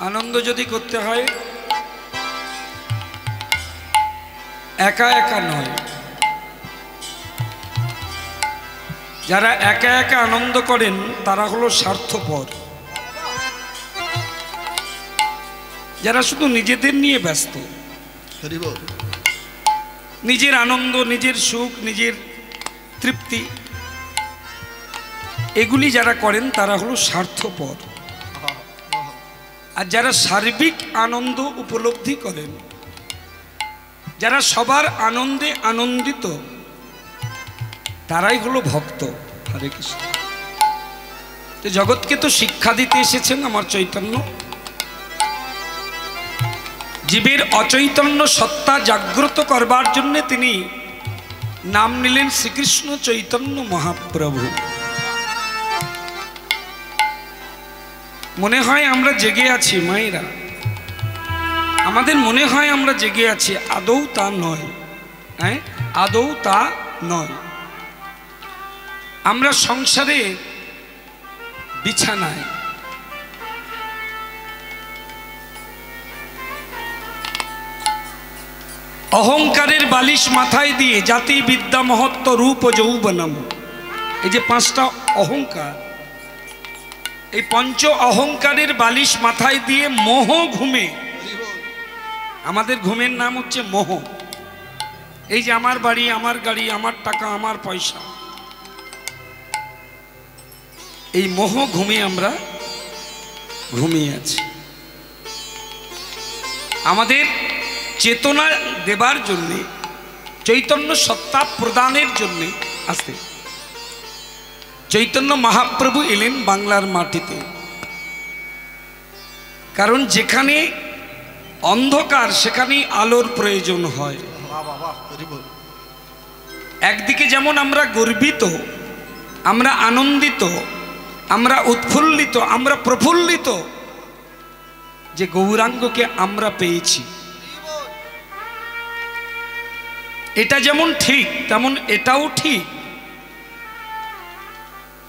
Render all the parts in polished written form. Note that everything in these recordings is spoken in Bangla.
আনন্দ যদি করতে হয় একা একা নয়, যারা একা একা আনন্দ করেন তারা হলো স্বার্থপর, যারা শুধু নিজেদের নিয়ে ব্যস্ত, নিজের আনন্দ, নিজের সুখ, নিজের তৃপ্তি, এগুলি যারা করেন তারা হলো স্বার্থপর। আর যারা সার্বিক আনন্দ উপলব্ধি করেন, যারা সবার আনন্দে আনন্দিত, তারাই হলো ভক্ত। হরে কৃষ্ণ। তো জগৎকে তো শিক্ষা দিতে এসেছেন আমার চৈতন্য। জীবের অচৈতন্য সত্তা জাগ্রত করবার জন্য তিনি নাম নিলেন শ্রীকৃষ্ণ চৈতন্য মহাপ্রভু। মনে হয় আমরা জেগে আছি মায়েরা, আমাদের মনে হয় আমরা জেগে আছি, আদৌ তা নয়। হ্যাঁ, আদৌ তা নয়। আমরা সংসারে বিছানায়, অহংকারের বালিশ মাথায় দিয়ে জাতি বিদ্যা মহত্ব রূপ যৌবনম, এই যে পাঁচটা অহংকার, এই পঞ্চ অহংকারের বালিশ মাথায় দিয়ে মোহ ঘুমে। আমাদের ঘুমের নাম হচ্ছে মোহ। এই যে আমার বাড়ি, আমার গাড়ি, আমার টাকা, আমার পয়সা, এই মোহ ঘুমে আমরা ঘুমিয়ে আছি। আমাদের চেতনা দেবার জন্যে, চৈতন্য সত্তা প্রদানের জন্যে আসতে চৈতন্য মহাপ্রভু এলেন বাংলার মাটিতে। কারণ যেখানে অন্ধকার সেখানেই আলোর প্রয়োজন হয়। একদিকে যেমন আমরা গর্বিত, আমরা আনন্দিত, আমরা উৎফুল্লিত, আমরা প্রফুল্লিত যে গৌরাঙ্গকে আমরা পেয়েছি, এটা যেমন ঠিক তেমন এটাও ঠিক।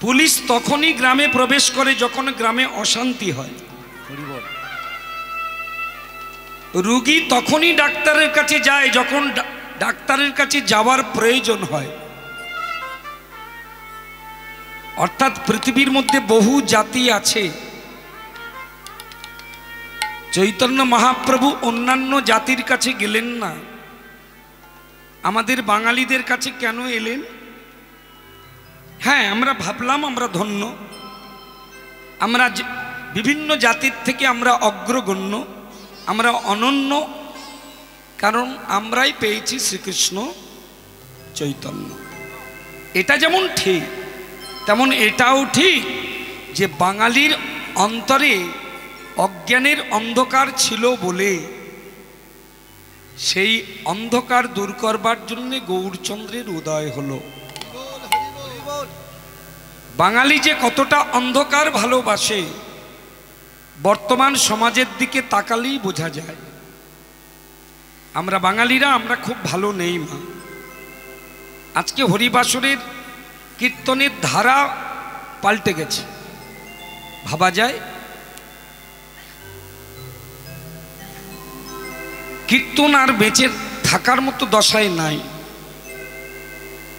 পুলিশ তখনই গ্রামে প্রবেশ করে যখন গ্রামে অশান্তি হয়। রোগী তখনই ডাক্তারের কাছে যায় যখন ডাক্তারের কাছে যাওয়ার প্রয়োজন হয়। অর্থাৎ পৃথিবীর মধ্যে বহু জাতি আছে, চৈতন্য মহাপ্রভু অন্যান্য জাতির কাছে গেলেন না, আমাদের বাঙালিদের কাছে কেন এলেন? হ্যাঁ, আমরা ভাবলাম আমরা ধন্য, আমরা বিভিন্ন জাতির থেকে আমরা অগ্রগণ্য, আমরা অনন্য, কারণ আমরাই পেয়েছি শ্রীকৃষ্ণ চৈতন্য। এটা যেমন ঠিক তেমন এটাও ঠিক যে বাঙালির অন্তরে অজ্ঞানের অন্ধকার ছিল বলে সেই অন্ধকার দূর করবার জন্য গৌরচন্দ্রের উদয় হলো। বাঙালি যে কতটা অন্ধকার ভালোবাসে বর্তমান সমাজের দিকে তাকালেই বোঝা যায়। আমরা বাঙালিরা আমরা খুব ভালো নেই মা। আজকে হরিবাসরের কীর্তনের ধারা পাল্টে গেছে, ভাবা যায়। কীর্তন আর বেঁচে থাকার মতো দশায় নাই।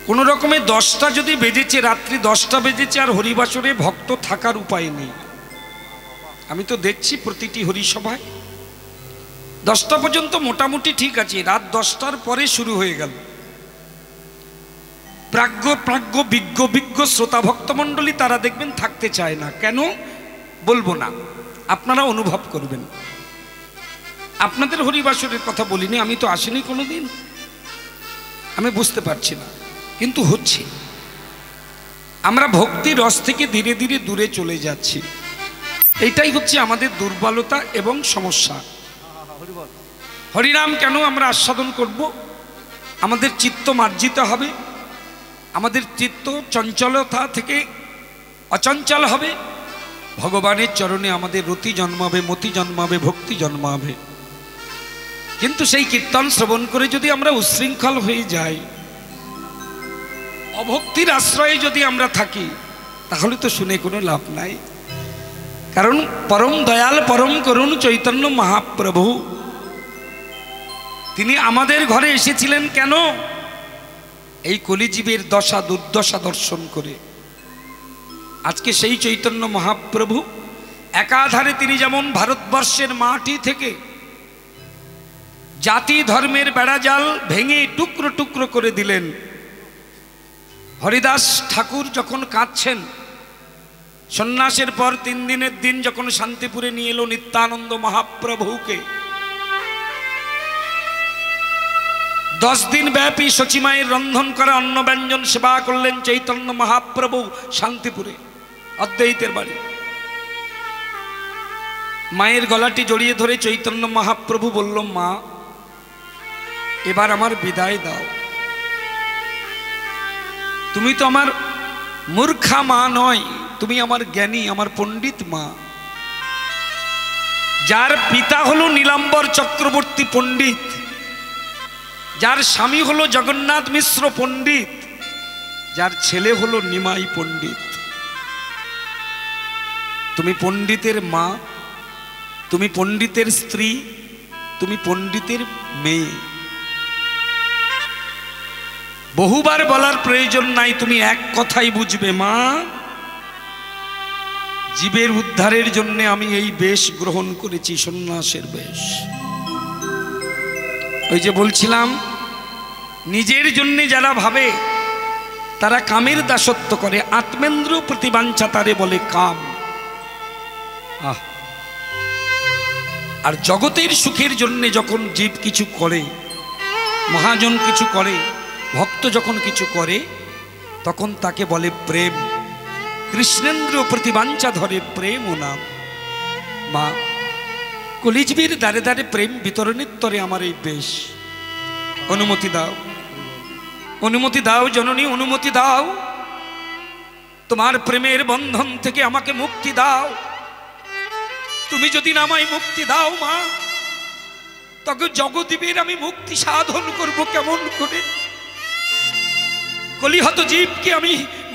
কোনো রকমে 10টা যদি বেজেছে, রাত্রি 10টা বেজেছে, আর হরিবাসরে ভক্ত থাকার উপায় নেই। আমি তো দেখছি প্রতিটি হরিসভায় 10টা পর্যন্ত মোটামুটি ঠিক আছে, রাত 10টার পরে শুরু হয়ে গেল। প্রাজ্ঞ বিজ্ঞ শ্রোতা ভক্তমণ্ডলী তারা দেখবেন থাকতে চায় না। কেন বলবো না, আপনারা অনুভব করবেন। আপনাদের হরিবাসরের কথা বলিনি, আমি তো আসিনি কোনোদিন, আমি বুঝতে পারছি না, কিন্তু হচ্ছে। আমরা ভক্তি রস থেকে ধীরে ধীরে দূরে চলে যাচ্ছি। এইটাই হচ্ছে আমাদের দুর্বলতা এবং সমস্যা। হরিনাম কেন আমরা আস্বাদন করব? আমাদের চিত্ত মার্জিত হবে, আমাদের চিত্ত চঞ্চলতা থেকে অচঞ্চল হবে, ভগবানের চরণে আমাদের রতি জন্মাবে, মতি জন্মাবে, ভক্তি জন্মাবে। কিন্তু সেই কীর্তন শ্রবণ করে যদি আমরা উচ্ছৃঙ্খল হয়ে যাই, অভক্তির আশ্রয়ে যদি আমরা থাকি, তাহলে তো শুনে কোনো লাভ নাই। কারণ পরম দয়াল পরম করুণ চৈতন্য মহাপ্রভু তিনি আমাদের ঘরে এসেছিলেন কেন? এই কলিজীবের দশা দুর্দশা দর্শন করে। আজকে সেই চৈতন্য মহাপ্রভু একাধারে তিনি যেমন ভারতবর্ষের মাটি থেকে জাতি ধর্মের বেড়াজাল ভেঙে টুকরো টুকরো করে দিলেন। হরিদাস ঠাকুর যখন কাঁদছেন, সন্ন্যাসের পর 3 দিনের দিন যখন শান্তিপুরে নিয়ে এলো নিত্যানন্দ মহাপ্রভুকে, 10 দিন ব্যাপী সচিমায়ের রন্ধন করা অন্ন ব্যঞ্জন সেবা করলেন চৈতন্য মহাপ্রভু শান্তিপুরে, অদ্বৈতের বাড়ি। মায়ের গলাটি জড়িয়ে ধরে চৈতন্য মহাপ্রভু বলল, মা এবার আমার বিদায় দাও। তুমি তো আমার মূর্খা মা নয়, তুমি আমার জ্ঞানী, আমার পণ্ডিত মা। যার পিতা হলো নীলাম্বর চক্রবর্তী পণ্ডিত, যার স্বামী হলো জগন্নাথ মিশ্র পণ্ডিত, যার ছেলে হলো নিমাই পণ্ডিত। তুমি পণ্ডিতের মা, তুমি পণ্ডিতের স্ত্রী, তুমি পণ্ডিতের মেয়ে। বহুবার বলার প্রয়োজন নাই, তুমি এক কথাই বুঝবে, মা জীবের উদ্ধারের জন্য আমি এই বেশ গ্রহণ করেছি, সন্ন্যাসের বেশ। ওই যে বলছিলাম, নিজের জন্য যারা ভাবে তারা কামের দাসত্ব করে। আত্মেন্দ্র প্রতিবাঞ্ছা তারে বলে কাম। আর জগতের সুখের জন্য যখন জীব কিছু করে, মহাজন কিছু করে, ভক্ত যখন কিছু করে, তখন তাকে বলে প্রেম। কৃষ্ণেন্দ্র প্রতিবাঞ্ছা ধরে প্রেম ও নাম। মা কলিজবীর দ্বারে দ্বারে প্রেম বিতরণের তরে আমার এই বেশ। অনুমতি দাও, অনুমতি দাও জননী, অনুমতি দাও। তোমার প্রেমের বন্ধন থেকে আমাকে মুক্তি দাও। তুমি যদি না আমায় মুক্তি দাও মা, তখন জগদীবের আমি মুক্তি সাধন করব কেমন করে? কলিহত জীবকে আমি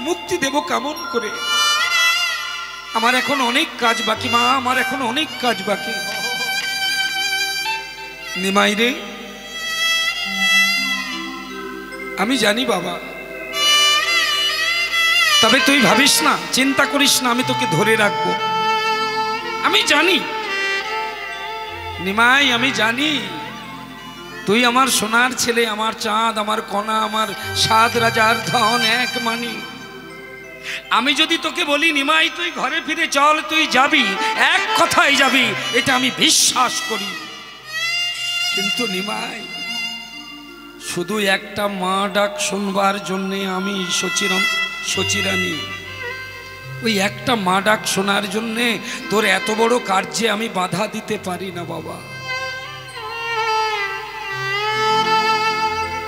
মুক্তি দেব কেমন করে? আমার এখন অনেক কাজ বাকি মা, আমার এখন অনেক কাজ বাকি। নিমাই রে, আমি জানি বাবা, তবে তুই ভাবিস না, চিন্তা করিস না, আমি তোকে ধরে রাখবো। আমি জানি নিমাই, আমি জানি তুই আমার সোনার ছেলে, আমার চাঁদ, আমার কণা, আমার 7 রাজার ধন এক মানি। আমি যদি তোকে বলি নিমাই তুই ঘরে ফিরে চল, তুই যাবি, এক কথাই যাবি, এটা আমি বিশ্বাস করি। কিন্তু নিমাই, শুধু একটা মা ডাক শুনবার জন্যে আমি সচিরানী, ওই একটা মা ডাক শোনার জন্যে তোর এত বড় কার্যে আমি বাধা দিতে পারি না বাবা।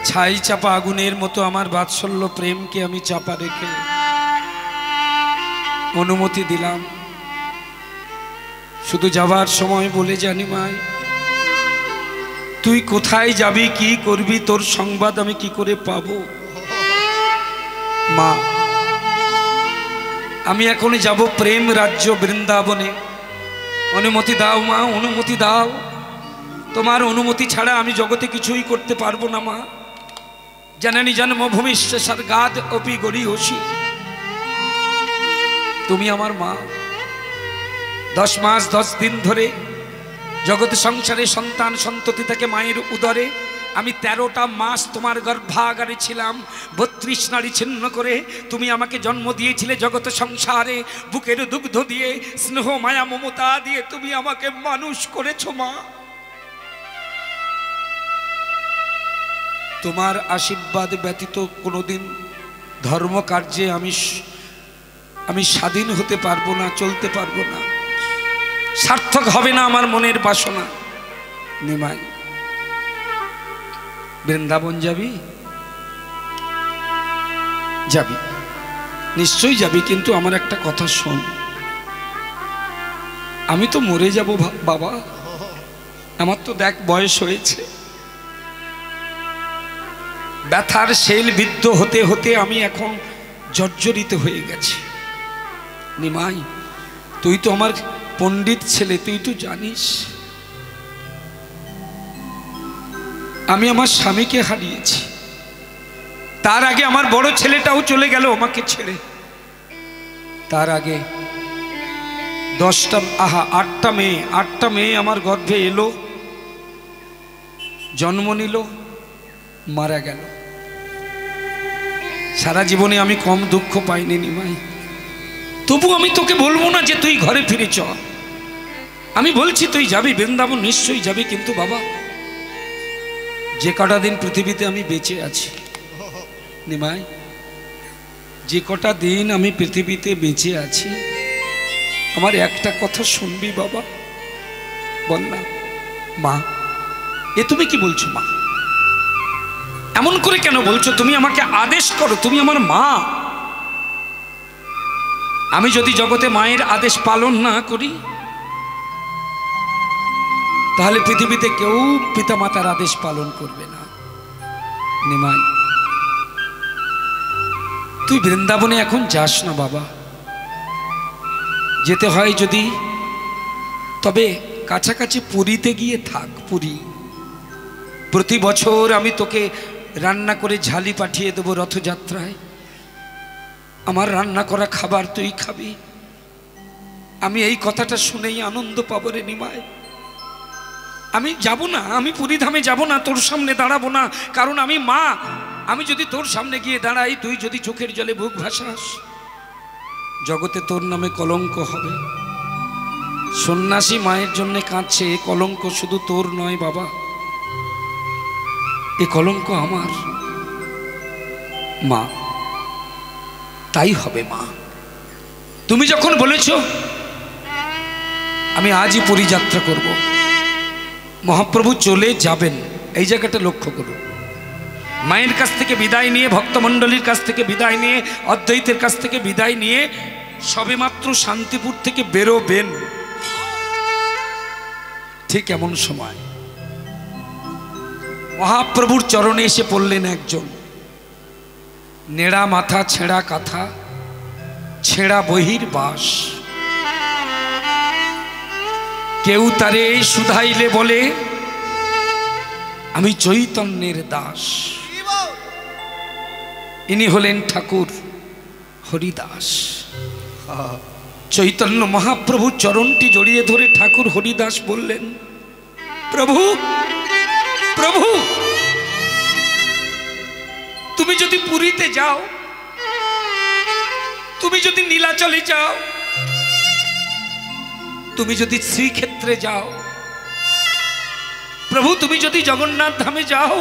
ছাই চাপা আগুনের মতো আমার বাৎসল্য প্রেমকে আমি চাপা রেখে অনুমতি দিলাম। শুধু যাবার সময় বলে জানি মাই, তুই কোথায় যাবি, কি করবি, তোর সংবাদ আমি কি করে পাবো? মা আমি এখন যাব প্রেম রাজ্য বৃন্দাবনে। অনুমতি দাও মা, অনুমতি দাও। তোমার অনুমতি ছাড়া আমি জগতে কিছুই করতে পারবো না মা। জননী জন্মভূমি স্বর্গাদ অপি গরীয়সী, তুমি আমার মা। 10 মাস 10 দিন ধরে জগৎ সংসারে সন্তান সন্ততি থেকে মায়ের উদরে আমি 13টা মাস তোমার গর্ভাগারে ছিলাম। 32 নাড়ি ছিন্ন করে তুমি আমাকে জন্ম দিয়েছিলে জগৎ সংসারে। বুকের দুগ্ধ দিয়ে, স্নেহ মায়া মমতা দিয়ে তুমি আমাকে মানুষ করেছো মা। তোমার আশীর্বাদ ব্যতীত কোনোদিন ধর্ম কার্যে আমি স্বাধীন হতে পারবো না, চলতে পারবো না, সার্থক হবে না আমার মনের বাসনা। নিমাই, বৃন্দাবন যাবি? যাবি, নিশ্চয়ই যাবি, কিন্তু আমার একটা কথা শোন। আমি তো মরে যাব বাবা, আমার তো দেখ বয়স হয়েছে। ব্যথার শেল বিদ্ধ হতে হতে আমি এখন জর্জরিত হয়ে গেছি। নিমাই, তুই তো আমার পণ্ডিত ছেলে, তুই তো জানিস আমি আমার স্বামীকে হারিয়েছি, তার আগে আমার বড় ছেলেটাও চলে গেল আমাকে ছেড়ে, তার আগে 8টা মেয়ে আমার গর্ভে এলো, জন্ম নিল, মারা গেল। সারা জীবনে আমি কম দুঃখ পাইনি নিমাই। তবু আমি তোকে বলবো না যে তুই ঘরে ফিরে চ, আমি বলছি তুই যাবি বৃন্দাবন, নিশ্চয়ই যাবি, কিন্তু বাবা যে কটা দিন পৃথিবীতে আমি বেঁচে আছি নিমাই, যে কটা দিন আমি পৃথিবীতে বেঁচে আছি, আমার একটা কথা শুনবি বাবা? বল না। মা, এ তুমি কি বলছো মা? এমন করে কেন বলছো? তুমি আমাকে আদেশ করো, তুমি আমার মা। আমি যদি জগতে মায়ের আদেশ পালন না করি, তাহলে পৃথিবীতে কেউ পিতামাতার আদেশ পালন করবে না। নিমাই, তুই বৃন্দাবনে এখন যাস না বাবা, যেতে হয় যদি তবে কাছাকাছি পুরীতে গিয়ে থাক। পুরী প্রতি বছর আমি তোকে রান্না করে ঝালি পাঠিয়ে দেবো রথযাত্রায়, আমার রান্না করা খাবার তুই খাবি। আমি এই কথাটা শুনেই আনন্দ পাবো রে নিমাই। আমি যাব না, আমি পুরী ধামে যাব না, তোর সামনে দাঁড়াবো না, কারণ আমি মা। আমি যদি তোর সামনে গিয়ে দাঁড়াই, তুই যদি চোখের জলে বুক ভাসাস, জগতে তোর নামে কলঙ্ক হবে। সন্ন্যাসী মায়ের জন্য কাঁদছে, কলঙ্ক শুধু তোর নয় বাবা, এ কলঙ্ক আমার। মা, তাই হবে মা। তুমি যখন বলেছ আমি আজই পুরী যাত্রা করব, মহাপ্রভু চলে যাবেন, এই জায়গাটা লক্ষ্য করুন। মায়ের কাছ থেকে বিদায় নিয়ে, ভক্তমণ্ডলীর কাছ থেকে বিদায় নিয়ে, অদ্বৈতের কাছ থেকে বিদায় নিয়ে সবেমাত্র শান্তিপুর থেকে বেরোবেন, ঠিক এমন সময় মহাপ্রভুর চরণে এসে পড়লেন একজন, নেড়া মাথা, ছেঁড়া কাঁথা, ছেঁড়া বহির বাস। কেউ তারে শুধাইলে বলে আমি চৈতন্যের দাস। ইনি হলেন ঠাকুর হরিদাস। চৈতন্য মহাপ্রভু চরণটি জড়িয়ে ধরে ঠাকুর হরিদাস বললেন, প্রভু প্রভু, তুমি যদি পুরীতে যাও, তুমি যদি নীলাচলে যাও, তুমি যদি শ্রীক্ষেত্রে যাও, প্রভু তুমি যদি জগন্নাথ ধামে যাও,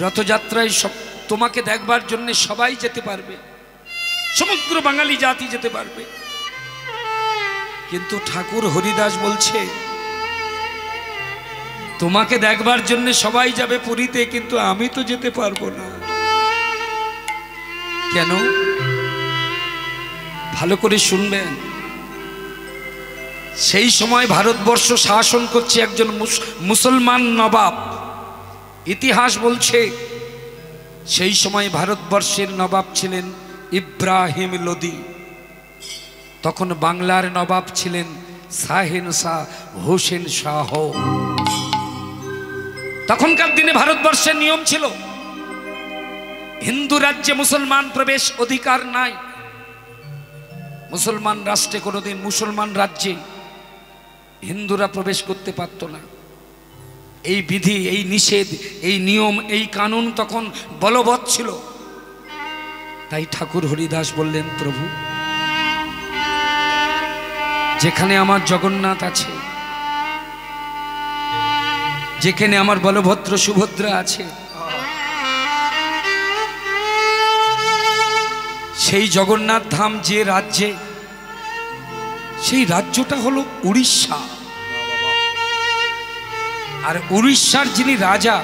রথযাত্রায় তোমাকে দেখবার জন্য সবাই যেতে পারবে, সমগ্র বাঙালি জাতি যেতে পারবে। কিন্তু ঠাকুর হরিদাস বলছে তোমাকে দেখবার জন্য সবাই যাবে পুরীতে, কিন্তু আমি তো যেতে পারবো না। কেন? ভালো করে শুনবেন। সেই সময় ভারতবর্ষ শাসন করছে একজন মুসলমান নবাব। ইতিহাস বলছে সেই সময় ভারতবর্ষের নবাব ছিলেন ইব্রাহিম লোদি, তখন বাংলার নবাব ছিলেন শাহেনশাহ হোসেন শাহ। তখনকার দিনে ভারতবর্ষের নিয়ম ছিল হিন্দু রাজ্যে মুসলমান প্রবেশ অধিকার নাই। মুসলমান রাষ্ট্রে কোনোদিন, মুসলমান রাজ্যে হিন্দুরা প্রবেশ করতে পারত না। এই বিধি, এই নিষেধ, এই নিয়ম, এই কানুন তখন বলবৎ ছিল। তাই ঠাকুর হরিদাস বললেন, প্রভু যেখানে আমার জগন্নাথ আছে, যেখানে আমার বলভদ্র সুভদ্রা আছে, সেই জগন্নাথ ধাম যে রাজ্যে, সেই রাজ্যটা হলো উড়িষ্যা। আর উড়িষ্যার যিনি রাজা,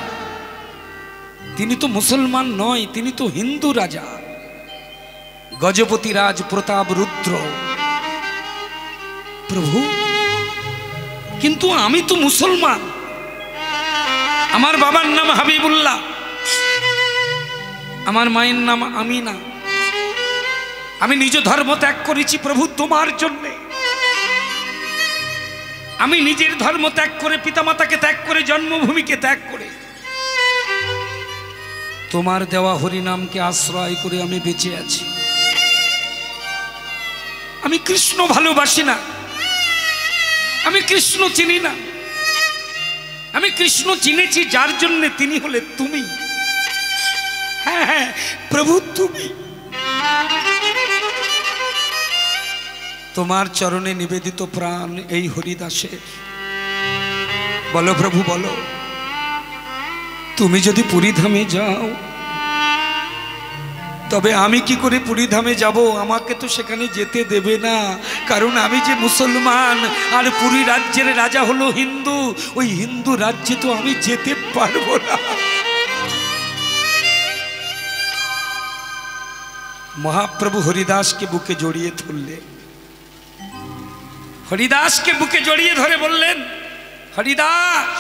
তিনি তো মুসলমান নয়, তিনি তো হিন্দু রাজা, গজপতি রাজ প্রতাপ রুদ্র। প্রভু কিন্তু আমি তো মুসলমান, আমার বাবার নাম হাবিবুল্লাহ, আমার মায়ের নাম আমিনা, আমি নিজ ধর্ম ত্যাগ করেছি প্রভু তোমার জন্যে। আমি নিজের ধর্ম ত্যাগ করে, পিতামাতাকে ত্যাগ করে, জন্মভূমিকে ত্যাগ করে তোমার দেওয়া হরিনামকে আশ্রয় করে আমি বেঁচে আছি। আমি কৃষ্ণ ভালোবাসি না, আমি কৃষ্ণ চিনি না। আমি কৃষ্ণ চিনেছি যার জন্য, তিনি হলে তুমি। হ্যাঁ হ্যাঁ প্রভু, তুমি। তোমার চরণে নিবেদিত প্রাণ এই হরিদাসের। বলো প্রভু, বলো, তুমি যদি পুরীধামে যাও তবে আমি কি করে পুরীধামে যাব? আমাকে তো সেখানে যেতে দেবে না, কারণ আমি যে মুসলমান, আর পুরী রাজ্যের রাজা হলো হিন্দু। ওই হিন্দু রাজ্যে তো আমি যেতে পারবো না। মহাপ্রভু হরিদাসকে বুকে জড়িয়ে ধরলেন। হরিদাসকে বুকে জড়িয়ে ধরে বললেন, হরিদাস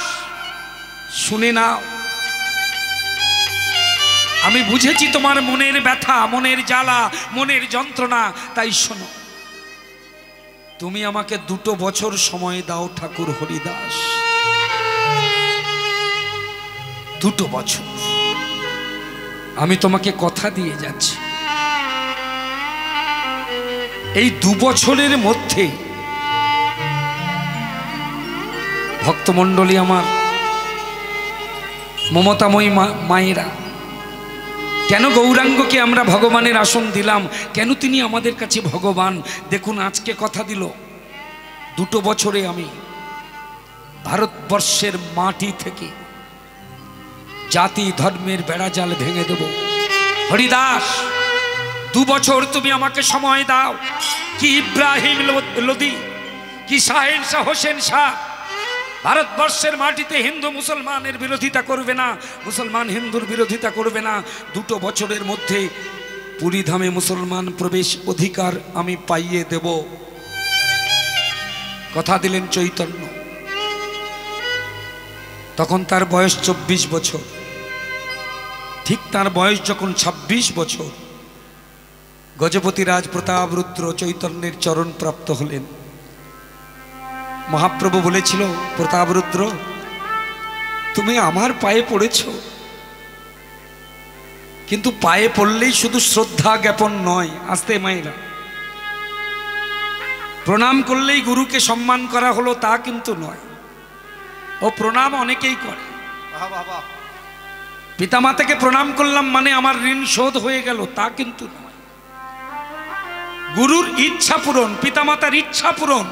শুনে নাও, আমি বুঝেছি তোমার মনের ব্যথা, মনের জ্বালা, মনের যন্ত্রণা, তাই শোনো, তুমি আমাকে 2 বছর সময় দাও ঠাকুর হরিদাস। 2 বছর আমি তোমাকে কথা দিয়ে যাচ্ছি। এই 2 বছরের মধ্যে ভক্তমণ্ডলী, আমার মমতাময়ী মায়েরা, কেন গৌরাঙ্গকে আমরা ভগবানের আসন দিলাম? কেন তিনি আমাদের কাছে ভগবান? দেখুন, আজকে কথা দিল 2 বছরে আমি ভারতবর্ষের মাটি থেকে জাতি ধর্মের বেড়াজাল ভেঙে দেব। হরিদাস, 2 বছর তুমি আমাকে সময় দাও। কি ইব্রাহিম লোদি, কি শাহেন শাহ, হোসেন শাহ ভারতবর্ষের মাটিতে হিন্দু মুসলমানের বিরোধিতা করবে না, মুসলমান হিন্দুর বিরোধিতা করবে না। 2 বছরের মধ্যে পুরীধামে মুসলমান প্রবেশ অধিকার আমি পাইয়ে দেব। কথা দিলেন চৈতন্য। তখন তার বয়স 24 বছর। ঠিক তার বয়স যখন 26 বছর, গজপতিরাজ প্রতাপরুদ্র চৈতন্যের চরণ প্রাপ্ত হলেন। মহাপ্রভু বলেছিল, প্রতাপরুদ্র, তুমি আমার পায়ে পড়েছ, কিন্তু পায়ে পড়লেই শুধু শ্রদ্ধা জ্ঞাপন নয়। আস্তে মায়েরা, প্রণাম করলেই গুরুকে সম্মান করা হলো তা কিন্তু নয়। ও প্রণাম অনেকেই করে, পিতামাতাকে প্রণাম করলাম মানে আমার ঋণ শোধ হয়ে গেল, তা কিন্তু নয়। গুরুর ইচ্ছা পূরণ, পিতামাতার ইচ্ছা পূরণ,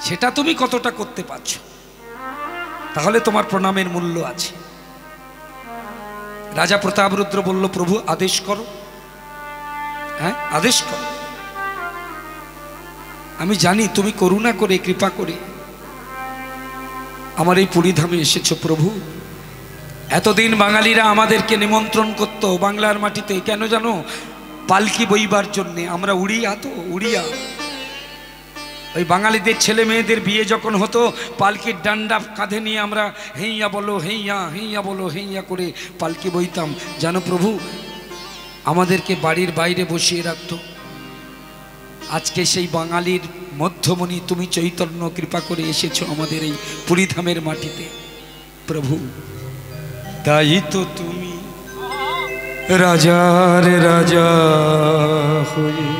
সেটা তুমি কতটা করতে পারছো, তাহলে তোমার প্রণামের মূল্য আছে। রাজা প্রতাপরুদ্র বলল, প্রভু আদেশ করো। হ্যাঁ, আদেশ করো। আমি জানি তুমি করুণা করে, কৃপা করে আমার এই পুরীধামে এসেছো প্রভু। এতদিন বাঙালিরা আমাদেরকে নিমন্ত্রণ করতো বাংলার মাটিতে, কেন জানো? পালকি বইবার জন্যে। আমরা উড়িয়া, তো উড়িয়া, ওই বাঙালিদের ছেলে মেয়েদের বিয়ে যখন হতো, পালকির ডান্ডা কাঁধে নিয়ে আমরা হেইয়া বলো হেইয়া, হেইয়া বলো হেইয়া করে পালকি বইতাম। জানো প্রভু, আমাদেরকে বাড়ির বাইরে বসিয়ে রাখতো। আজকে সেই বাঙালির মধ্যমণি তুমি চৈতন্য কৃপা করে এসেছো আমাদের এই পুরীধামের মাটিতে প্রভু। তাই তো তুমি রাজার রাজা হয়ে,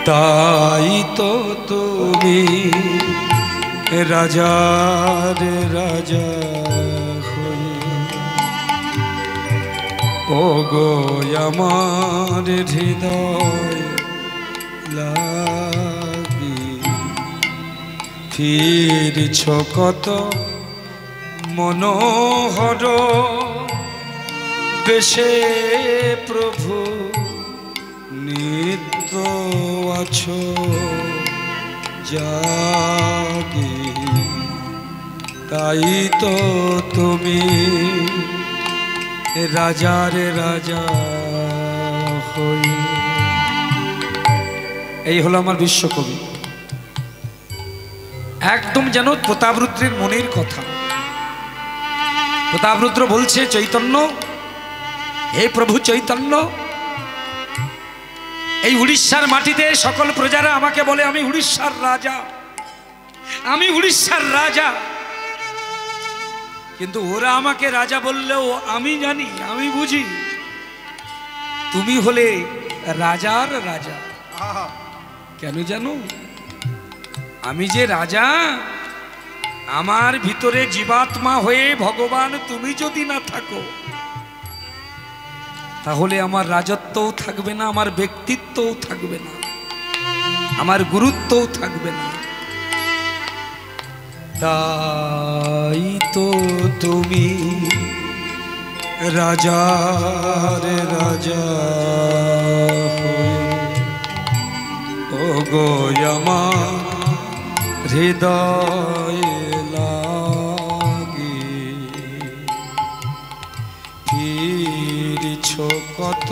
তাই তো তুমি রাজার রাজা হয়ে, ও গো আমার হৃদয় লাগি ফিরছ কত মনোহর বেশে প্রভু, নিত্য আছো জাগি, তাই তো তুমি রাজার রাজা হই। এই হলো আমার বিশ্বকবি। একদম যেন প্রতাপরুদ্রের মনের কথা। প্রতাপরুদ্র বলছে, চৈতন্য, হে প্রভু চৈতন্য, এই উড়িষ্যার মাটিতে সকল প্রজারা আমাকে বলে আমি উড়িষ্যার রাজা, আমি উড়িষ্যার রাজা। কিন্তু ওরা আমাকে রাজা বললেও আমি জানি, আমি বুঝি তুমি হলে রাজার রাজা। কেন জানো? আমি যে রাজা, আমার ভিতরে জীবাত্মা হয়ে ভগবান তুমি যদি না থাকো, তাহলে আমার রাজত্বও থাকবে না, আমার ব্যক্তিত্বও থাকবে না, আমার গুরুত্বও থাকবে না। তাই তো তুমি রাজার রাজা ওগো আমার হৃদয় লাগি ফিরছ কত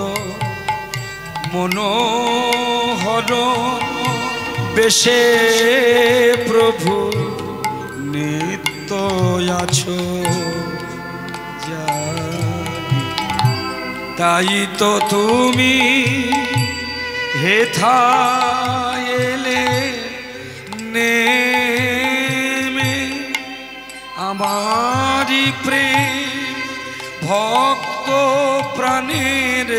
মনোহর বেশে প্রভু নিত্য আছো জানি। তাই তো তুমি হেথা এলে নেমে আমারি প্রেম ভক্ত প্রাণের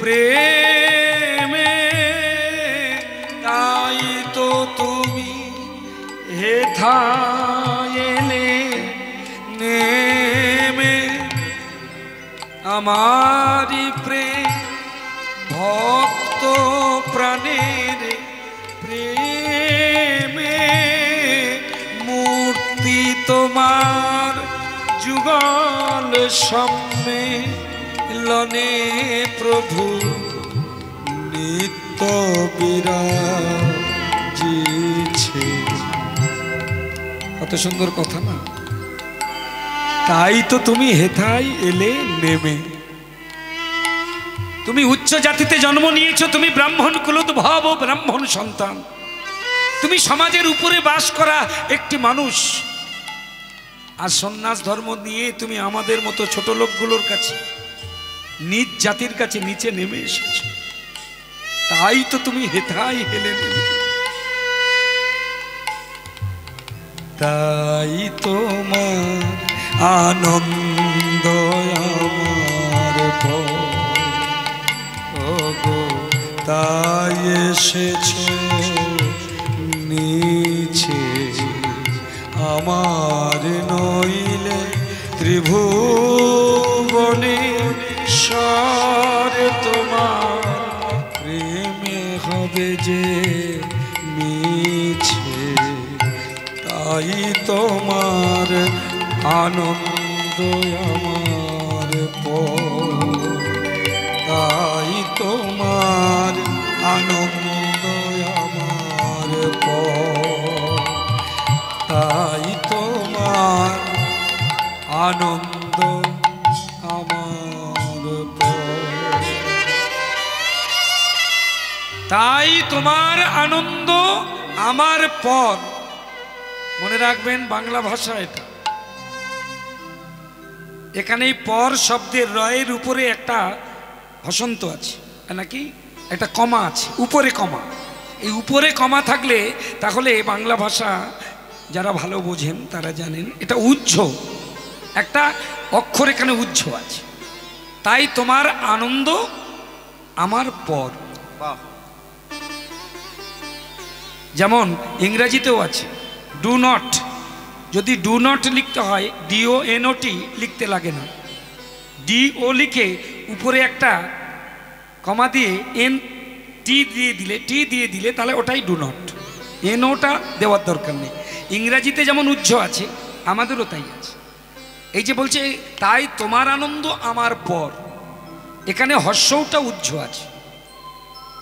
প্রেমে। তাই তো তুমি হেথা এলে নেমে আমারি প্রেম ভক্ত প্রাণের প্রেমে। মূর্তি তোমার যুগল সম্মেলনে প্রভু নিত্য বিরাজিছে। কত সুন্দর কথা না? তাই তো তুমি হেথায় এলে নেমে। তুমি উচ্চ জাতিতে জন্ম নিয়েছো, তুমি ব্রাহ্মণ কুলোদ্ভব ও ব্রাহ্মণ সন্তান, তুমি সমাজের উপরে বাস করা একটি মানুষ, আর সন্ন্যাস ধর্ম নিয়ে তুমি আমাদের মতো ছোট লোকগুলোর কাছে, নিজ জাতির কাছে নিচে নেমে এসেছো। তাই তো তুমি হেথায় হেলে নেমে। তাই তোমার আনন্দ আমার ওগো, তাই এসেছো নিচে আমার, নইলে ত্রিভুবনে স্বর তোমার প্রেমে হবে যে মিছে। তাই তোমার আনন্দ আমার তাই তোমার আনন্দ আমার তাই তোমার আনন্দ আমার তাই তোমার আনন্দ আমার পর। মনে রাখবেন, বাংলা ভাষা এটা। এখানে পর শব্দের রয়ের উপরে একটা হসন্ত আছে নাকি, একটা কমা আছে, উপরে কমা। এই উপরে কমা থাকলে তাহলে বাংলা ভাষা যারা ভালো বোঝেন তারা জানেন এটা উজ্জ, একটা অক্ষর এখানে উজ্জ আছে। তাই তোমার আনন্দ আমার পর। যেমন ইংরেজিতেও আছে ডু নট, যদি ডু নট লিখতে হয় DONOT লিখতে লাগে না, DO লিখে উপরে একটা কমা দিয়ে T দিয়ে দিলে তাহলে ওটাই ডু নট, NOটা দেওয়ার দরকার নেই। ইংরেজিতে যেমন উজ্জ আছে, আমাদেরও তাই আছে। এই যে বলছে তাই তোমার আনন্দ আমার পর, এখানে হর্ষটা উজ্জ আছে।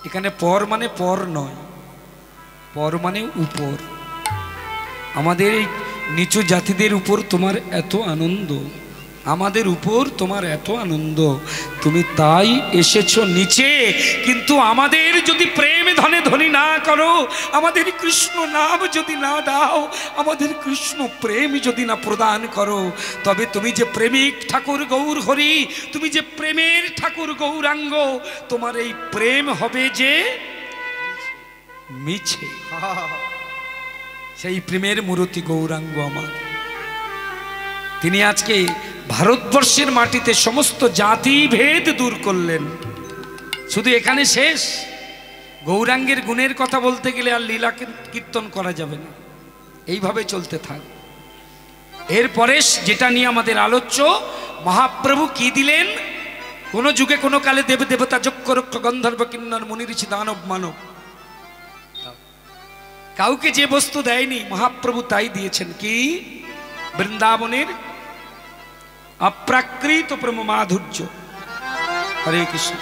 এখানে পর মানে পর নয়, পর মানে উপর। আমাদের এই নিচু জাতিদের উপর তোমার এত আনন্দ, আমাদের উপর তোমার এত আনন্দ, তুমি তাই এসেছো নিচে। কিন্তু আমাদের যদি প্রেম ধনে ধনী না করো, আমাদের কৃষ্ণ নাম যদি না দাও, আমাদের কৃষ্ণ প্রেম যদি না প্রদান করো, তবে তুমি যে প্রেমিক ঠাকুর গৌর হরি, তুমি যে প্রেমের ঠাকুর গৌরাঙ্গ, তোমার এই প্রেম হবে যে মিছে। সেই প্রেমের মূর্তি গৌরাঙ্গ আমার। তিনি আজকে ভারতবর্ষের মাটিতে সমস্ত জাতি ভেদ দূর করলেন। শুধু এখানে শেষ? গৌরাঙ্গের গুণের কথা বলতে গেলে আর লীলা কীর্তন করা যাবে না, এইভাবে চলতে থাক। এরপরে যেটা নিয়ে আমাদের আলোচ্য, মহাপ্রভু কি দিলেন? কোন যুগে কোন কালে দেব দেবতা যক্ষ রক্ষ গন্ধর্ব কিন্নর মুনি ঋষি দানব মানব, কাউকে যে বস্তু দেয়নি মহাপ্রভু তাই দিয়েছেন। কি? বৃন্দাবনের অপ্রাকৃত প্রেম মাধুর্য। হরে কৃষ্ণ।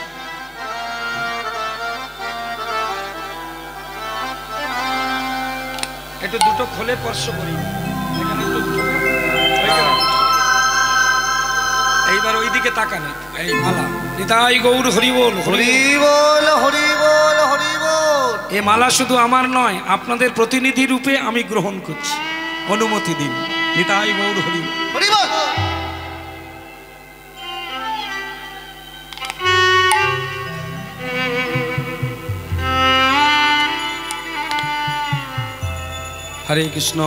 একটু দুটো খোলে স্পর্শ করি, এইবার ওইদিকে তাকানো। এই মালা নিতাই গৌর হরি বল, হরি বল, হরি বল, হরি বল। এ মালা শুধু আমার নয়, আপনাদের প্রতিনিধি রূপে আমি গ্রহণ করছি, অনুমতি দিন। নিতাই গৌর হরি বল, হরি বল। হরে কৃষ্ণ।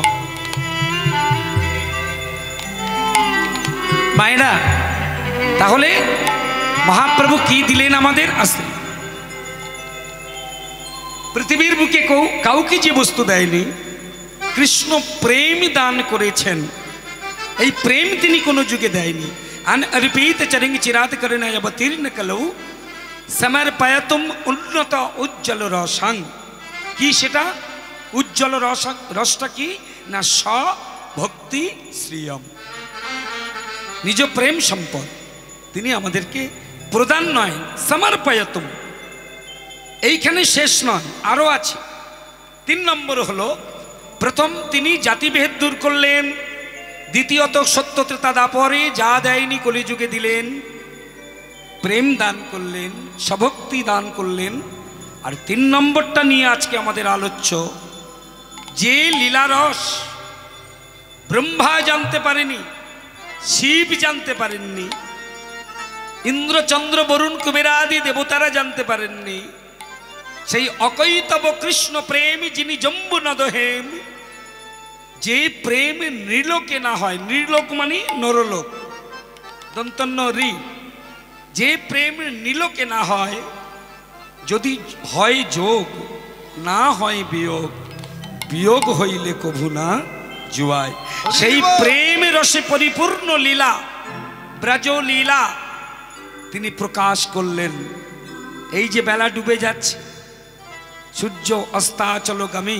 মায়েরা, তাহলে মহাপ্রভু কি দিলেন আমাদের? আসতে পৃথিবীর বুকে কাউকে যে বস্তু দেয়নি, কৃষ্ণ প্রেম দান করেছেন। এই প্রেম তিনি কোনো যুগে দেয়নি। অর্পিত চরঙ্গ চিরাত করেন অবতীর্ণ কলৌ সমর্পয়তুম উন্নত উজ্জ্বল রসাং। কি সেটা? উজ্জ্বল রসটা কি না? ভক্তি শ্রিয়ম, নিজ প্রেম সম্পদ তিনি আমাদেরকে প্রদান নয়, সমর্পয়তুম। এইখানে শেষ নয়, আরো আছে। 3 নম্বর হলো, প্রথম তিনি জাতিভেদ দূর করলেন, দ্বিতীয়ত সত্য ত্রেতা দাপরে যা দেয়নি কলিযুগে দিলেন, প্রেম দান করলেন, সভক্তি দান করলেন। আর 3 নম্বরটা নিয়ে আজকে আমাদের আলোচ্য, যে লীলারস ব্রহ্মা জানতে পারেনি, শিব জানতে পারেননি, ইন্দ্র চন্দ্র বরুণ কুবেরাদি দেবতারা জানতে পারেননি, সেই অকৈতব কৃষ্ণ প্রেম যিনি জম্বু নদহেম, যে প্রেম নৃলোকে না হয়, নৃলোক মানে নরলোক, দন্তন্য রি, যে প্রেম নীলোকে না হয়, যদি হয় যোগ না হয় বিয়োগ, বিয়োগ হইলে কভু না জুয়ায়, সেই প্রেম রসে পরিপূর্ণ লীলা, ব্রজ লীলা তিনি প্রকাশ করলেন। এই যে বেলা ডুবে যাচ্ছে, সূর্য অস্তাচলগামী,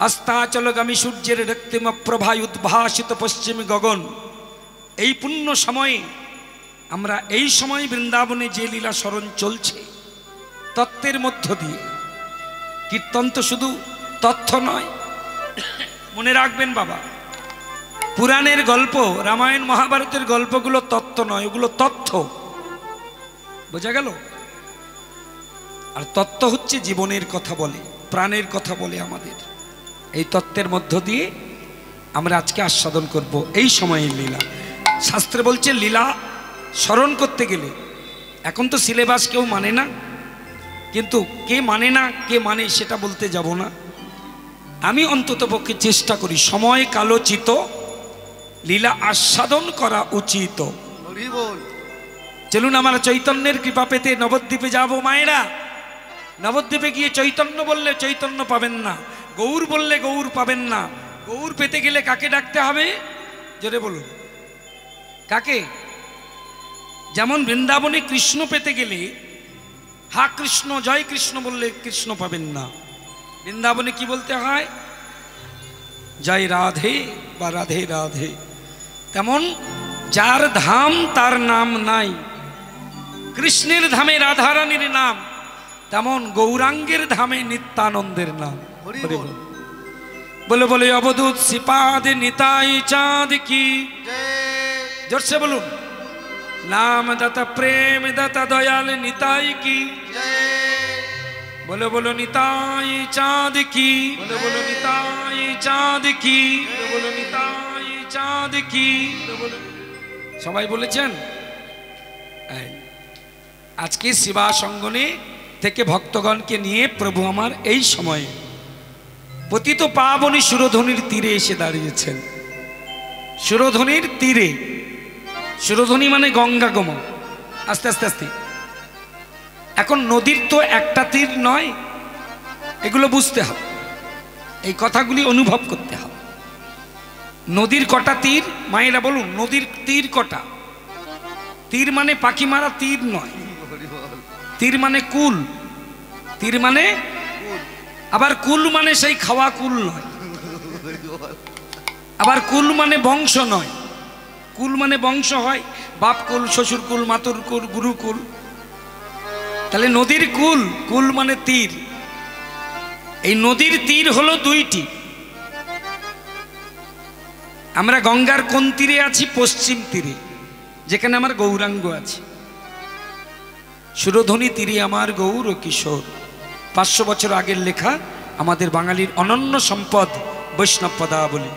অস্তাচলগামী সূর্যের রক্তিম প্রভায় উদ্ভাসিত পশ্চিম গগন, এই পুণ্য সময়ে আমরা এই সময় বৃন্দাবনে যে লীলা স্মরণ চলছে তত্ত্বের মধ্য দিয়ে, কীর্তন তো শুধু তথ্য নয়, মনে রাখবেন বাবা, পুরাণের গল্প, রামায়ণ মহাভারতের গল্পগুলো তত্ত্ব নয়, ওগুলো তথ্য। বোঝা গেল? আর তত্ত্ব হচ্ছে জীবনের কথা বলে, প্রাণের কথা বলে আমাদের। এই তত্ত্বের মধ্য দিয়ে আমরা আজকে আস্বাদন করব এই সময়ের লীলা। শাস্ত্রে বলছে লীলা স্মরণ করতে গেলে, এখন তো সিলেবাস কেউ মানে না, কিন্তু কে মানে না কে মানে সেটা বলতে যাব না। আমি অন্তত পক্ষে চেষ্টা করি সময় কালোচিত লীলা আস্বাদন করা উচিত। চলুন আমরা চৈতন্যের কৃপা পেতে নবদ্বীপে যাব মায়েরা। নবদ্বীপে গিয়ে চৈতন্য বললে চৈতন্য পাবেন না, গৌর বললে গৌর পাবেন না। গৌর পেতে গেলে কাকে ডাকতে হবে? জোরে বলুন, কাকে? যেমন বৃন্দাবনে কৃষ্ণ পেতে গেলে হা কৃষ্ণ জয় কৃষ্ণ বললে কৃষ্ণ পাবেন না, বৃন্দাবনে কি বলতে হয়? জয় রাধে বা রাধে রাধে। তেমন যার ধাম তার নাম নাই, কৃষ্ণের ধামে রাধারানীর নাম, তেমন গৌরাঙ্গের ধামে নিত্যানন্দের নাম। বলে বলে অবধূত শ্রীপাদ নিতাই চাঁদ কি, জোরসে বলুন, নাম দাতা প্রেম দাতা দয়াল নিতাই কি, বলো বলো নিতাই চাঁদ কি, বলো বলো নিতাই চাঁদ কি, বলো বলো নিতাই চাঁদ কি, সবাই বলেছেন। আজকে সেবা সঙ্গনে থেকে ভক্তগণকে নিয়ে প্রভু আমার এই সময়ে পতিত পাবনী সুরধ্বনির তীরে এসে দাঁড়িয়েছেন। সুরধ্বনির তীরে, সুরধ্বনি মানে গঙ্গাগম। আস্তে আস্তে আস্তে, এখন নদীর তো একটা তীর নয়, এগুলো বুঝতে হবে, এই কথাগুলি অনুভব করতে হবে। নদীর কটা তীর? মায়েরা বলুন, নদীর তীর কটা? তীর মানে পাখি মারা তীর নয়, তীর মানে কুল, তীর মানে আবার কুল মানে সেই খাওয়া কুল নয়, আবার কুল মানে বংশ নয়। কুল মানে বংশ হয়, বাপ কুল, শ্বশুর কুল, মাতুর কুল, গুরু কুল। তাহলে নদীর কুল, কুল মানে তীর। এই নদীর তীর হলো দুইটি। আমরা গঙ্গার কোন তীরে আছি? পশ্চিম তীরে, যেখানে আমার গৌরাঙ্গ আছে। সুরধ্বনি তীরে আমার গৌর ও কিশোর। 500 বছর আগের লেখা, আমাদের বাঙালির অনন্য সম্পদ বৈষ্ণব পদাবলী।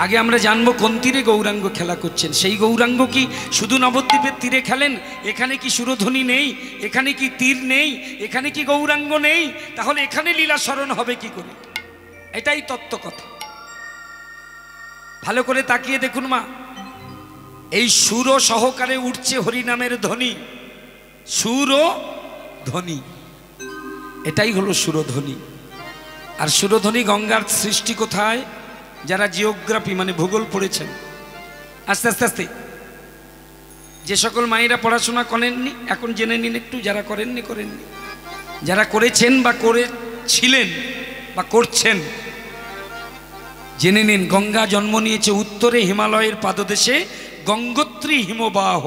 আগে আমরা জানবো কোন তীরে গৌরাঙ্গ খেলা করছেন। সেই গৌরাঙ্গ কি শুধু নবদ্বীপের তীরে খেলেন? এখানে কি সুরধ্বনি নেই? এখানে কি তীর নেই? এখানে কি গৌরাঙ্গ নেই? তাহলে এখানে লীলা স্মরণ হবে কি করে? এটাই তত্ত্ব কথা। ভালো করে তাকিয়ে দেখুন মা, এই সুর সহকারে উঠছে হরিনামের ধ্বনি, সুর ও ধ্বনি, এটাই হলো সুরধ্বনি। আর সুরধ্বনি গঙ্গার সৃষ্টি কোথায়? যারা জিওগ্রাফি মানে ভূগোল পড়েছেন, আস্তে আস্তে আস্তে, যে সকল মায়েরা পড়াশোনা করেননি এখন জেনে নিন একটু, যারা করেননি করেননি, যারা করেছেন বা করেছিলেন বা করছেন জেনে নিন। গঙ্গা জন্ম নিয়েছে উত্তরে হিমালয়ের পাদদেশে, গঙ্গোত্রী হিমবাহ,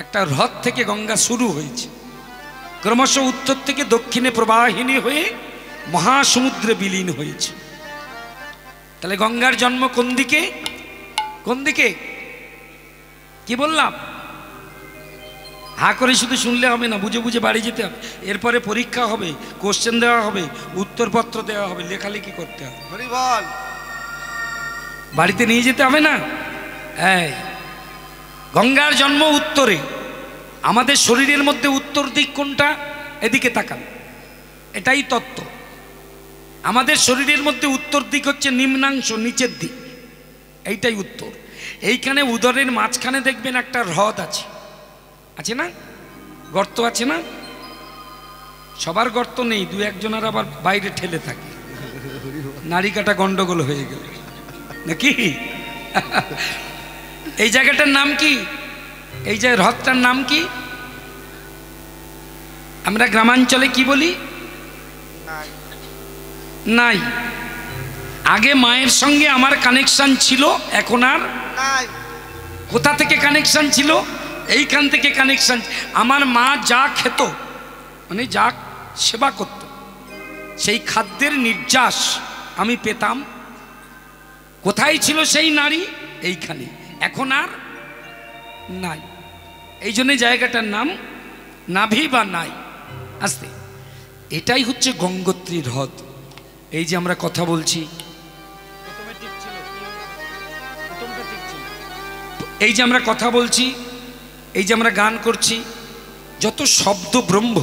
একটা হ্রদ থেকে গঙ্গা শুরু হয়েছে, ক্রমশ উত্তর থেকে দক্ষিণে প্রবাহিনী হয়ে মহাসমুদ্রে বিলীন হয়েছে। তাহলে গঙ্গার জন্ম কোন দিকে? কোন দিকে? কি বললাম? হা করে শুধু শুনলে হবে না, বুঝে বুঝে বাড়ি যেতে হবে। এরপরে পরীক্ষা হবে, কোশ্চেন দেওয়া হবে, উত্তরপত্র দেওয়া হবে, লেখালেখি করতে হবে, বাড়িতে নিয়ে যেতে হবে না। এই গঙ্গার জন্ম উত্তরে। আমাদের শরীরের মধ্যে উত্তর দিক কোনটা? এদিকে তাকান, এটাই তত্ত্ব। আমাদের শরীরের মধ্যে উত্তর দিক হচ্ছে নিম্নাংশ, নিচের দিক, এইটাই উত্তর। এইখানে উদরের মাঝখানে দেখবেন একটা হ্রদ আছে, আছে না? গর্ত আছে না? সবার গর্ত নেই, দু একজনের আবার বাইরে ঠেলে থাকে, নারী কাটা গন্ডগোল হয়ে গেল নাকি? এই জায়গাটার নাম কি? এই যে হ্রদটার নাম কি? আমরা গ্রামাঞ্চলে কি বলি? নাই। আগে মায়ের সঙ্গে আমার কানেকশন ছিল, এখন আর নাই। কোথা থেকে কানেকশন ছিল? এইখান থেকে কানেকশন। আমার মা যা খেত, মানে যা সেবা করত, সেই খাদ্যের নির্যাস আমি পেতাম। কোথায় ছিল সেই নারী? এইখানে, এখন আর নাই। এই জন্য জায়গাটার নাম নাভি বা নাই। আস্তে, এটাই হচ্ছে গঙ্গোত্রী হ্রদ। এই যে আমরা কথা বলছি, এই যে আমরা কথা বলছি, এই যে আমরা গান করছি, যত শব্দ ব্রহ্ম,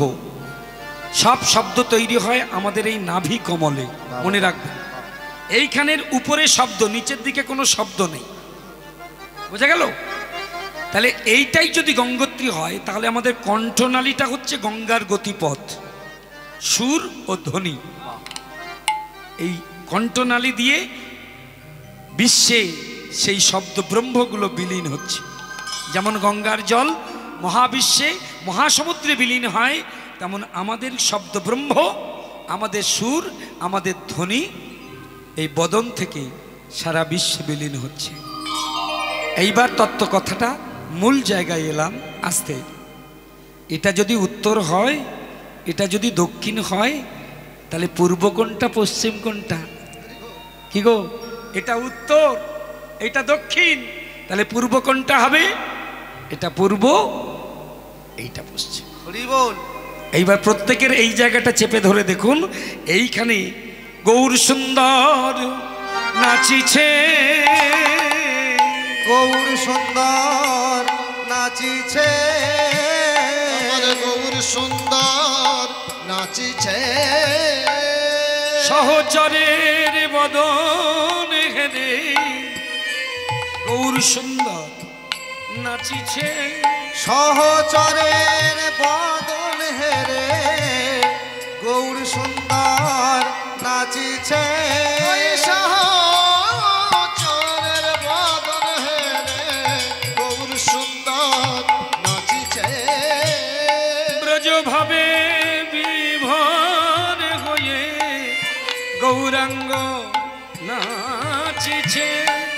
সব শব্দ তৈরি হয় আমাদের এই নাভি কমলে। মনে রাখবেন, এইখানের উপরে শব্দ, নিচের দিকে কোনো শব্দ নেই। বোঝা গেল? তাহলে এইটাই যদি গঙ্গোত্রী হয়, তাহলে আমাদের কণ্ঠনালীটা হচ্ছে গঙ্গার গতিপথ, সুর ও ধ্বনি। এই কণ্ঠনালী দিয়ে বিশ্বে সেই শব্দ ব্রহ্মগুলো বিলীন হচ্ছে। যেমন গঙ্গার জল মহাবিশ্বে মহাসমুদ্রে বিলীন হয়, তেমন আমাদের শব্দ ব্রহ্ম, আমাদের সুর, আমাদের ধ্বনি এই বদন থেকে সারা বিশ্বে বিলীন হচ্ছে। এইবার তত্ত্ব কথাটা মূল জায়গায় এলাম। আস্তে, এটা যদি উত্তর হয়, এটা যদি দক্ষিণ হয়, তাহলে পূর্ব কোনটা পশ্চিম কোনটা? কি গো, এটা উত্তর, এটা দক্ষিণ, তাহলে পূর্ব কোনটা হবে? এটা পূর্ব, এইটা পশ্চিম। হরি বল। এইবার প্রত্যেকের এই জায়গাটা চেপে ধরে দেখুন, এইখানে গৌর সুন্দর নাচিছে, গৌর সুন্দর নাচিছে, গৌর সুন্দর নাচিছে, সহচরের বদন হেরে গৌর সুন্দর নাচিছে, সহচরের বদন হেরে গৌর সুন্দর নাচিছে, সহচরের বদন হেরে গৌর সুন্দর নাচিছে, ব্রজ ভাবে বিভোর হয়ে গৌরাঙ্গ নাচিছে,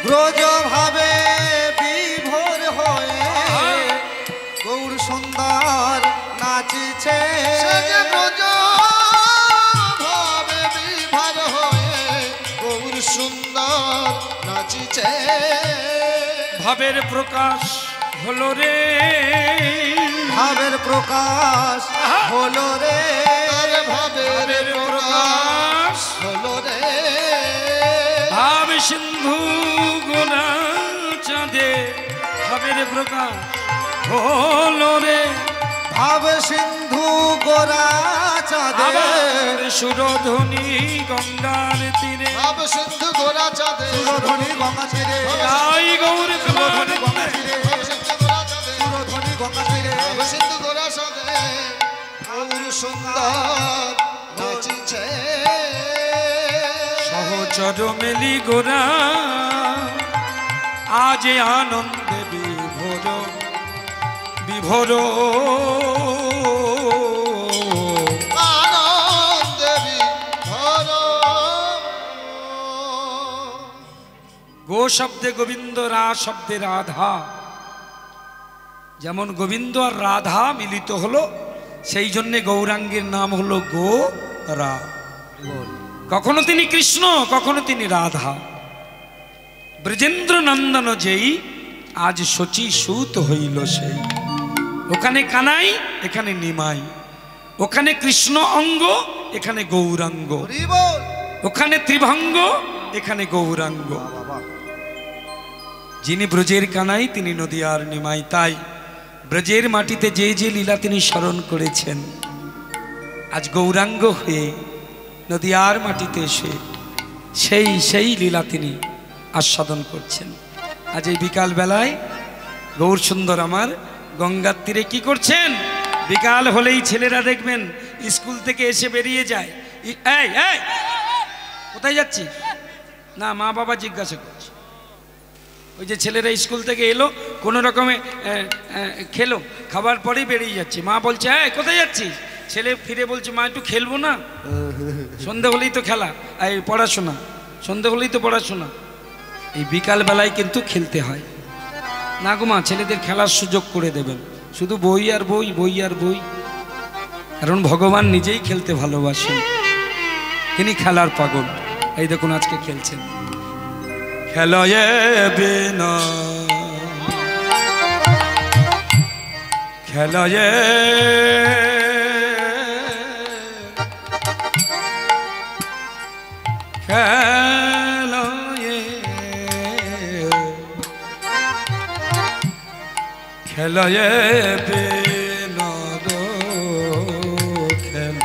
ব্রজ ভাবে বিভোর হয়ে গৌর সুন্দর নাচিছে, ব্রজ ভাবে বিভার হয়ে গৌর সুন্দর নাচিছে, ভাবের প্রকাশ হলো রে, ভাবের প্রকাশ হলো রে, ভাবের প্রকাশ হলো রে, ভাব সিন্ধু গোনা চাঁদে ভাবের প্রকাশ হলো রে, ভাব সিন্ধু গোরা চাঁদে সুরধ্বনি গঙ্গার তীরে, ভাব সিন্ধু গোরা চাঁদে, সুরধ্বনি গঙ্গা তীরে, তাই গৌর সুরধ্বনি গঙ্গা তীরে, ভাব সিন্ধু গোরা চাঁদে, সুরধ্বনি গঙ্গা তীরে, ভাব সিন্ধু গোরা চাঁদে গৌর সুন্দর নাচিছে, সহচর মেলি গোরা আজ আনন্দে বিভোর বিভোর, আনন্দে বিভোর, গো শব্দে গোবিন্দ, রা শব্দে রাধা, যেমন গোবিন্দ আর রাধা মিলিত হলো, সেই জন্যে গৌরাঙ্গের নাম হলো গো রা। কখনো তিনি কৃষ্ণ, কখনো তিনি রাধা। ব্রজেন্দ্র নন্দন যেই আজ শচী সুত হইল সেই, ওখানে কানাই, এখানে নিমাই, ওখানে কৃষ্ণ অঙ্গ, এখানে গৌরাঙ্গ, হরি বল। ওখানে ত্রিভঙ্গ, এখানে গৌরাঙ্গ। বাবা যিনি ব্রজের কানাই তিনি নদিয়ার নিমাই, তাই ব্রজের মাটিতে যে যে লীলা তিনি স্মরণ করেছেন, আজ গৌরাঙ্গ হয়ে নদিয়ার মাটিতে এসে সেই লীলা তিনি আস্বাদন করছেন। আজ এই বিকাল বেলায় গৌর সুন্দর আমার গঙ্গার তীরে কি করছেন? বিকাল হলেই ছেলেরা দেখবেন স্কুল থেকে এসে বেরিয়ে যায়, এই এই কোথায় যাচ্ছি না, মা বাবা জিজ্ঞাসা করছে। ওই যে ছেলেরা স্কুল থেকে এলো, কোনো রকমে খেলো, খাবার পরেই বেরিয়ে যাচ্ছে, মা বলছে হ্যাঁ কোথায় যাচ্ছিস? ছেলে ফিরে বলছে মা একটু খেলবো না, সন্ধে হলেই তো খেলা, এই পড়াশোনা, সন্ধে হলেই তো পড়াশোনা। এই বিকাল বেলায় কিন্তু খেলতে হয় না গো মা, ছেলেদের খেলার সুযোগ করে দেবেন, শুধু বই আর বই, বই আর বই। কারণ ভগবান নিজেই খেলতে ভালোবাসেন, তিনি খেলার পাগল। এই দেখুন আজকে খেলছেন। খেলয়ে বিনা খেলয়ে খেলয়ে খেলয়ে বিনোদ খেল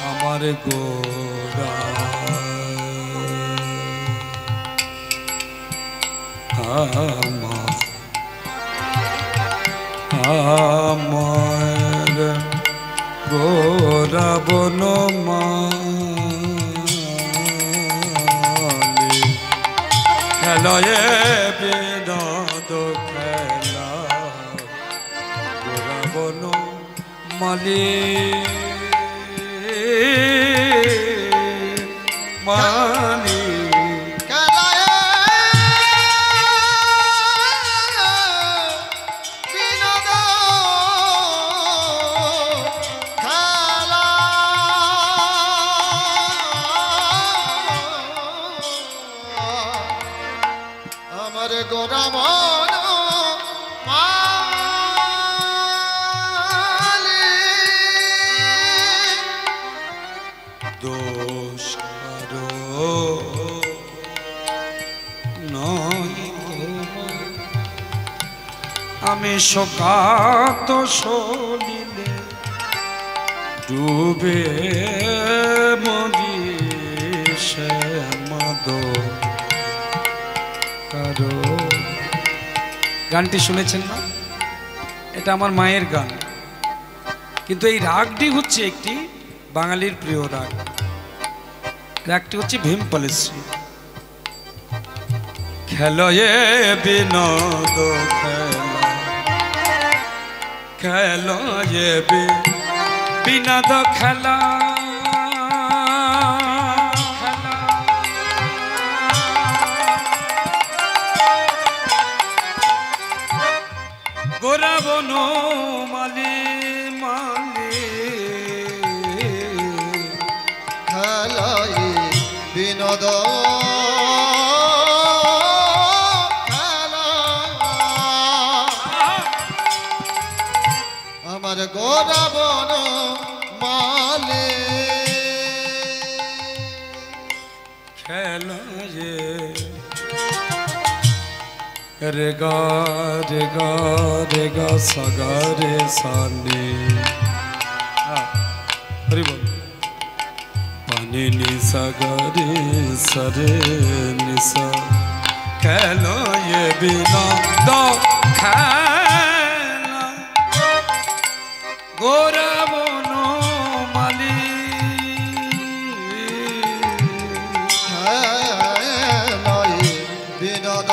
আমার গোরা আমার গোরা বনমালী খেলয়ে বিনোদ খেলা গোরা বনমালী মালী আমি শোকাত সলিলে ডুবে মরি শ্যামদ কারো। গানটি শুনেছেন না? এটা আমার মায়ের গান, কিন্তু এই রাগটি হচ্ছে একটি বাঙালির প্রিয় রাগ। রাগটি হচ্ছে ভীমপলেশ্বরী। খেলয়ে বিনোদ খেলা, খেলয়ে বিনোদ খেলা, গোরা বন মালি মালি খেলাই বিনোদ খেলা আমার গোরা বন মালে খেলায়ে রে গা রে গা রে গা সাগা রে সানি। হরি বল। পানি নি সাগা রে সরে নিসা, খেলায়ে বিনোদ খেলা গোরা বন মালি। খেলাই বিনোদ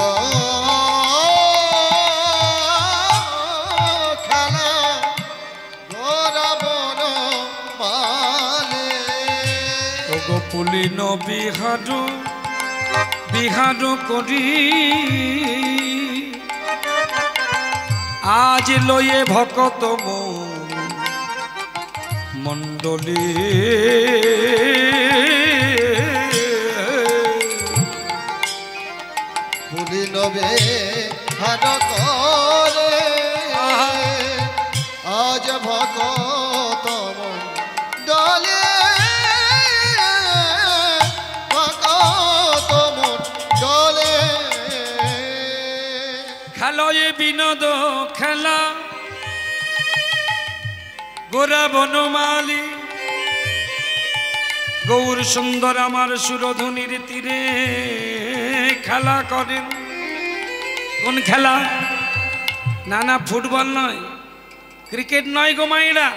খেলা গোরা বন মালে ওগো পুলিন বিহারু বিহারু করি, আজ লয়ে ভকত মণ্ডলী। পুলি নবে হার করে আজ ভকত মণ্ডলে ভকত মণ্ডলে খেলয়ে বিনোদ খেলা গোরা বনমালী। গৌর সুন্দর আমার সুরধুনির তীরে খেলা করেন। কোন খেলা? না না, ফুটবল নয়, ক্রিকেট নয় গো মায়েরা,